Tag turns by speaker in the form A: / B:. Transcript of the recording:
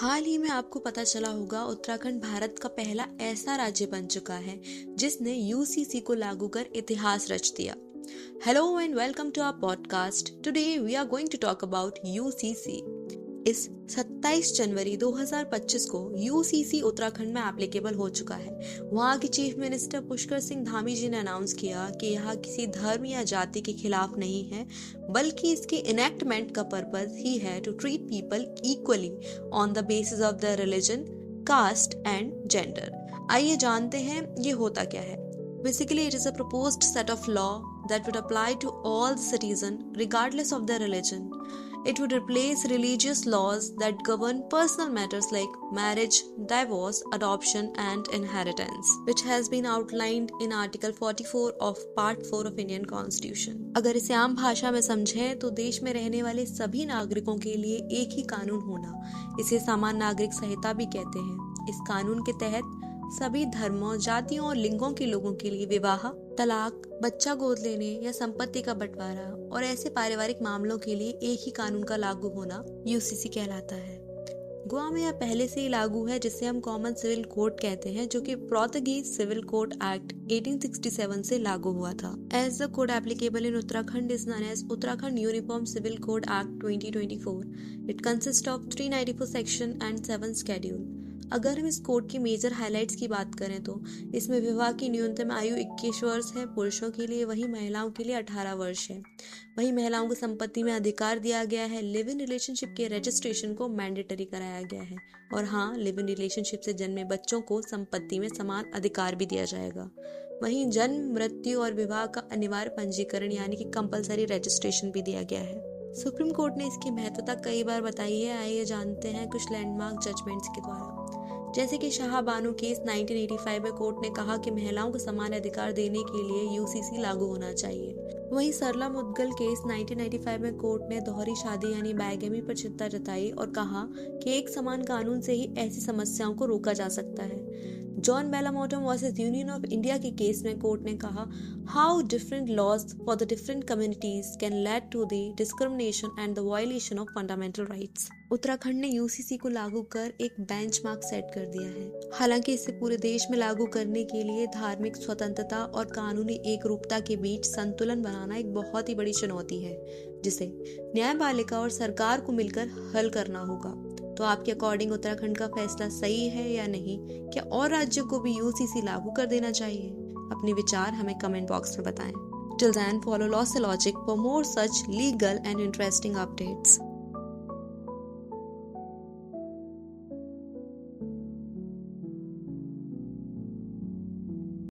A: हाल ही में आपको पता चला होगा उत्तराखंड भारत का पहला ऐसा राज्य बन चुका है जिसने यूसीसी को लागू कर इतिहास रच दिया। Hello and welcome to our podcast. Today we are going to talk about UCC. इस 27 जनवरी 2025 को यूसीसी उत्तराखंड में एप्लीकेबल हो चुका है। वहाँ के चीफ मिनिस्टर पुष्कर सिंह धामी जी ने अनाउंस किया कि यह किसी धर्म या जाति के खिलाफ नहीं है, बल्कि इसके इनेक्टमेंट का पर्पस ही है to treat people equally on the basis of the religion, caste and gender. आइए जानते हैं ये होता क्या है। Basically, it is a proposed set of law that would apply to all the citizens regardless of their religion. It would replace religious laws that govern personal matters like marriage, divorce, adoption and inheritance, which has been outlined in Article 44 of Part 4 of Indian Constitution. अगर इसे आम भाषा में समझें तो देश में रहने वाले सभी नागरिकों के लिए एक ही कानून होना, इसे सामान्य नागरिक संहिता भी कहते हैं। इस कानून के तहत सभी धर्मों, जातियों और लिंगों के लोगों के लिए विवाह, तलाक, बच्चा गोद लेने या संपत्ति का बंटवारा और ऐसे पारिवारिक मामलों के लिए एक ही कानून का लागू होना यूसीसी कहलाता है। गोवा में यह पहले से ही लागू है, जिसे हम कॉमन सिविल कोड कहते हैं, जो कि पोर्तुगीज सिविल कोड एक्ट 1867 से लागू हुआ था। As the code applicable in Uttarakhand is known as Uttarakhand uniform civil code act 2024। It consist of 394 section and 7 schedule. अगर हम इस कोड की मेजर हाइलाइट्स की बात करें तो इसमें विवाह की न्यूनतम आयु 21 वर्ष है पुरुषों के लिए, वहीं महिलाओं के लिए 18 वर्ष है। वहीं महिलाओं को संपत्ति में अधिकार दिया गया है। लिव इन रिलेशनशिप के रजिस्ट्रेशन को मैंडेटरी कराया गया है। और हाँ, लिव इन रिलेशनशिप से जन्मे बच्चों को संपत्ति में समान अधिकार भी दिया जाएगा। वहीं जन्म, मृत्यु और विवाह का अनिवार्य पंजीकरण यानी कि कंपलसरी रजिस्ट्रेशन भी दिया गया है। सुप्रीम कोर्ट ने इसकी महत्वता कई बार बताई है। आइए जानते हैं कुछ लैंडमार्क जजमेंट्स के द्वारा। जैसे कि शाह बानो केस 1985 में कोर्ट ने कहा कि महिलाओं को समान अधिकार देने के लिए यूसीसी लागू होना चाहिए। वहीं सरला मुद्गल केस 1995 में कोर्ट ने दोहरी शादी यानी बाइगेमी पर चिंता जताई और कहा कि एक समान कानून से ही ऐसी समस्याओं को रोका जा सकता है। John Vallamattom versus union of India के केस में कोर्ट ने कहा how different laws for the different communities can lead to the discrimination and the violation of fundamental rights. Uttarakhand ने यूसीसी को लागू कर एक बेंचमार्क सेट कर दिया है। हालांकि इसे पूरे देश में लागू करने के लिए धार्मिक स्वतंत्रता और कानूनी एकरूपता के बीच संतुलन बनाना एक बहुत ही बड़ी चुनौती है, जिसे न्यायपालिका और सरकार को मिलकर हल करना होगा। तो आपके अकॉर्डिंग उत्तराखंड का फैसला सही है या नहीं? क्या और राज्यों को भी यूसीसी लागू कर देना चाहिए? अपने विचार हमें कमेंट बॉक्स में बताएं। Till then, follow Law से Logic for more such legal and interesting updates.